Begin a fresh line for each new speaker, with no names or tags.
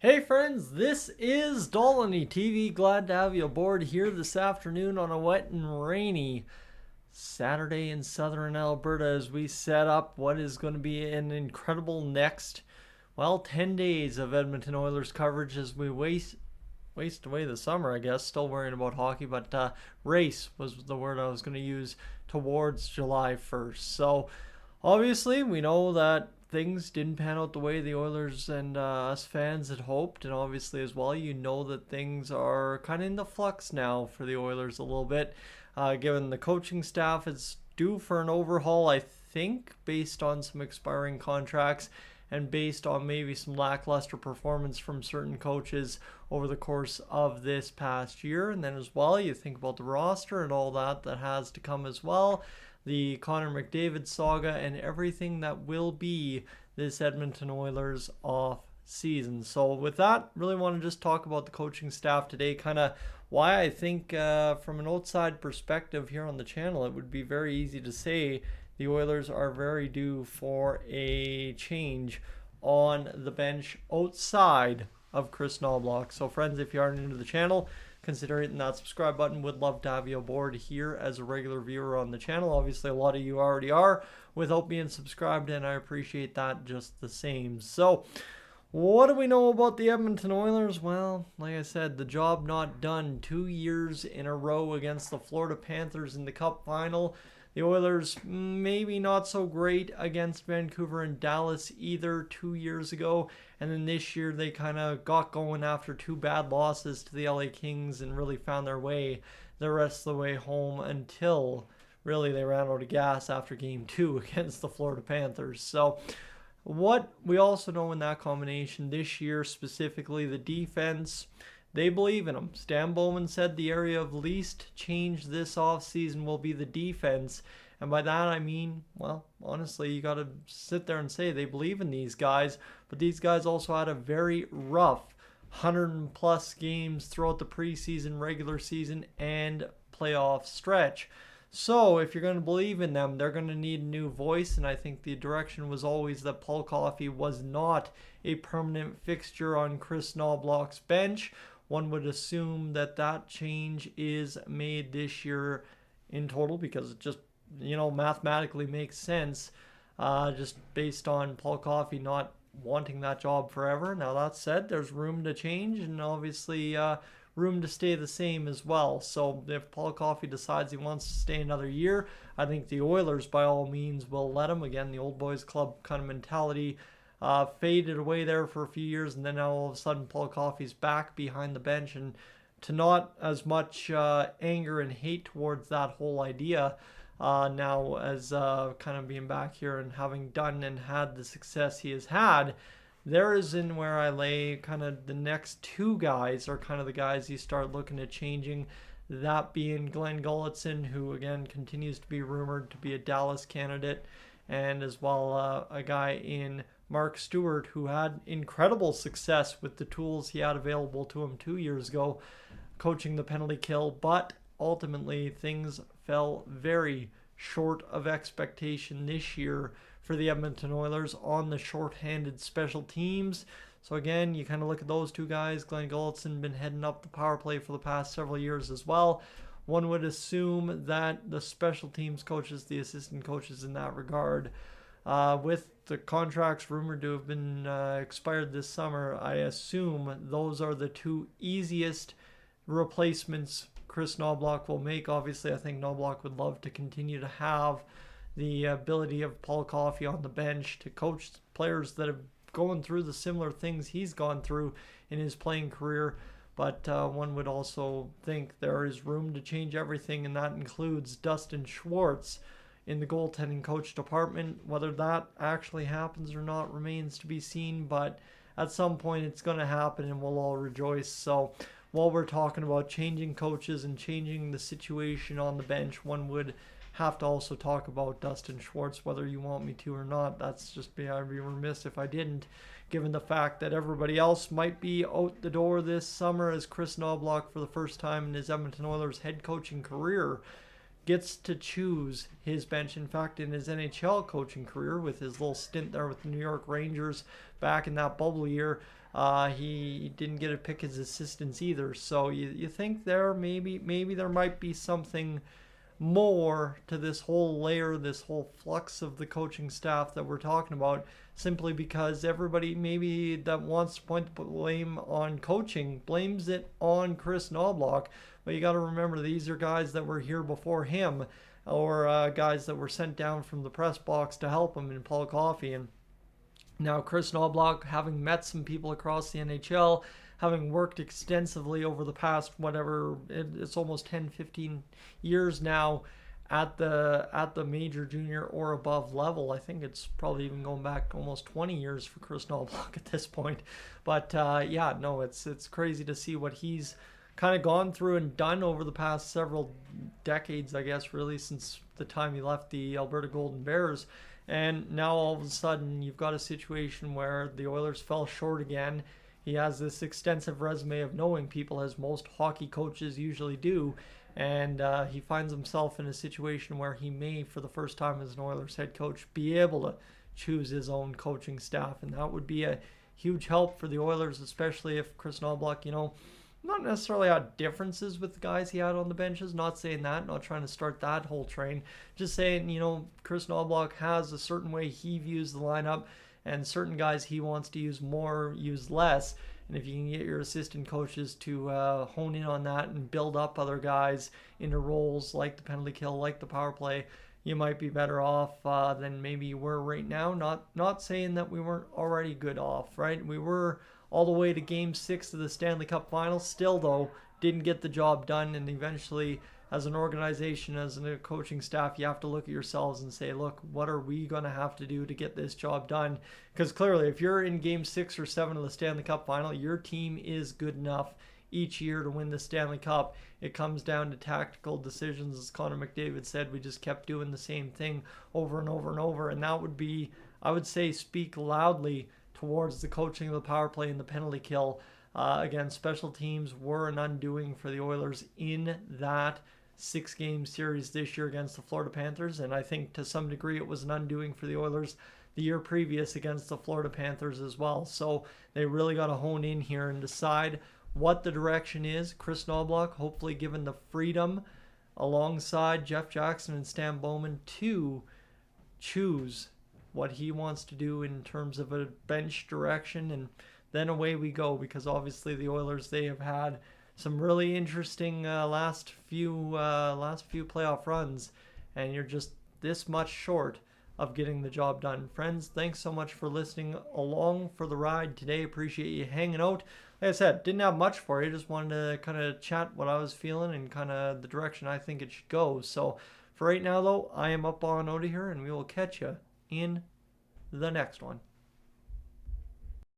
Hey friends, this is Dolynny TV. Glad to have you aboard here this afternoon on a wet and rainy Saturday in southern Alberta as we set up what is going to be an incredible next, 10 days of Edmonton Oilers coverage as we waste away the summer, I guess. Still worrying about hockey, but race was the word I was going to use towards July 1st. So obviously, we know that things didn't pan out the way the Oilers and us fans had hoped, and obviously as well, you know that things are kind of in the flux now for the Oilers a little bit, given the coaching staff is due for an overhaul, I think, based on some expiring contracts and based on maybe some lackluster performance from certain coaches over the course of this past year. And then as well, you think about the roster and all that has to come as well, the Connor McDavid saga and everything that will be this Edmonton Oilers off season. So with that, really want to just talk about the coaching staff today, kind of why I think from an outside perspective here on the channel, it would be very easy to say the Oilers are very due for a change on the bench outside of Kris Knoblauch. So friends, if you aren't new to the channel, consider hitting that subscribe button. Would love to have you aboard here as a regular viewer on the channel. Obviously, a lot of you already are without being subscribed, and I appreciate that just the same. So what do we know about the Edmonton Oilers? Well, like I said, the job not done 2 years in a row against the Florida Panthers in the Cup final. The Oilers maybe not so great against Vancouver and Dallas either 2 years ago. And then this year they kind of got going after two bad losses to the LA Kings and really found their way the rest of the way home until really they ran out of gas after game 2 against the Florida Panthers. So what we also know in that combination this year, specifically the defense, they believe in them. Stan Bowman said the area of least change this offseason will be the defense. And by that I mean, well, honestly, you got to sit there and say they believe in these guys. But these guys also had a very rough 100+ games throughout the preseason, regular season, and playoff stretch. So if you're going to believe in them, they're going to need a new voice. And I think the direction was always that Paul Coffey was not a permanent fixture on Kris Knoblauch's bench. One would assume that change is made this year in total because it just, mathematically makes sense just based on Paul Coffey not wanting that job forever. Now that said, there's room to change and obviously room to stay the same as well. So if Paul Coffey decides he wants to stay another year, I think the Oilers by all means will let him. Again, the old boys club kind of mentality faded away there for a few years, and then now all of a sudden Paul Coffey's back behind the bench, and to not as much anger and hate towards that whole idea now as kind of being back here and having done and had the success he has had. There is in where I lay kind of the next two guys are kind of the guys you start looking at changing, that being Glenn Gulutzan, who again continues to be rumored to be a Dallas candidate, and as well a guy in Mark Stewart, who had incredible success with the tools he had available to him 2 years ago, coaching the penalty kill, but ultimately things fell very short of expectation this year for the Edmonton Oilers on the shorthanded special teams. So again, you kind of look at those two guys. Glenn Gulutzan been heading up the power play for the past several years as well. One would assume that the special teams coaches, the assistant coaches in that regard, with the contracts rumored to have been expired this summer, I assume those are the two easiest replacements Kris Knoblauch will make. Obviously, I think Knoblauch would love to continue to have the ability of Paul Coffey on the bench to coach players that have gone through the similar things he's gone through in his playing career. But one would also think there is room to change everything, and that includes Dustin Schwarz in the goaltending coach department. Whether that actually happens or not remains to be seen, but at some point it's going to happen and we'll all rejoice. So while we're talking about changing coaches and changing the situation on the bench, one would have to also talk about Dustin Schwarz, whether you want me to or not. That's just me. I'd be remiss if I didn't, given the fact that everybody else might be out the door this summer as Kris Knoblauch, for the first time in his Edmonton Oilers head coaching career, gets to choose his bench. In fact, in his NHL coaching career, with his little stint there with the New York Rangers back in that bubble year, He didn't get to pick his assistants either. So you think there maybe there might be something more to this whole layer, this whole flux of the coaching staff that we're talking about, simply because everybody maybe that wants to point the blame on coaching blames it on Kris Knoblauch. But you got to remember, these are guys that were here before him, or guys that were sent down from the press box to help him in Paul Coffey. And now Kris Knoblauch, having met some people across the NHL, having worked extensively over the past, whatever, it's almost 10, 15 years now at the major, junior, or above level. I think it's probably even going back almost 20 years for Kris Knoblauch at this point. But yeah, no, it's crazy to see what he's kind of gone through and done over the past several decades, I guess, really, since the time he left the Alberta Golden Bears. And now all of a sudden you've got a situation where the Oilers fell short again. He has this extensive resume of knowing people, as most hockey coaches usually do. And he finds himself in a situation where he may, for the first time as an Oilers head coach, be able to choose his own coaching staff. And that would be a huge help for the Oilers, especially if Kris Knoblauch, not necessarily had differences with the guys he had on the benches. Not saying that, not trying to start that whole train. Just saying, Kris Knoblauch has a certain way he views the lineup, and certain guys he wants to use more, use less. And if you can get your assistant coaches to hone in on that and build up other guys into roles like the penalty kill, like the power play, you might be better off than maybe you were right now. Not saying that we weren't already good off, right? We were all the way to Game 6 of the Stanley Cup Finals. Still, though, didn't get the job done. And eventually, as an organization, as a coaching staff, you have to look at yourselves and say, look, what are we going to have to do to get this job done? Because clearly, if you're in Game 6 or 7 of the Stanley Cup Final, your team is good enough each year to win the Stanley Cup. It comes down to tactical decisions. As Connor McDavid said, we just kept doing the same thing over and over and over. And that would be, I would say, speak loudly towards the coaching of the power play and the penalty kill. Again, special teams were an undoing for the Oilers in that 6-game series this year against the Florida Panthers. And I think to some degree it was an undoing for the Oilers the year previous against the Florida Panthers as well. So they really got to hone in here and decide what the direction is. Kris Knoblauch, hopefully given the freedom alongside Jeff Jackson and Stan Bowman to choose what he wants to do in terms of a bench direction, and then away we go, because obviously the Oilers, they have had some really interesting last few playoff runs, and you're just this much short of getting the job done. Friends, thanks so much for listening along for the ride today. Appreciate you hanging out. Like I said, didn't have much for you, just wanted to kind of chat what I was feeling and kind of the direction I think it should go. So for right now, though, I am up on out of here, and we will catch you in the next one.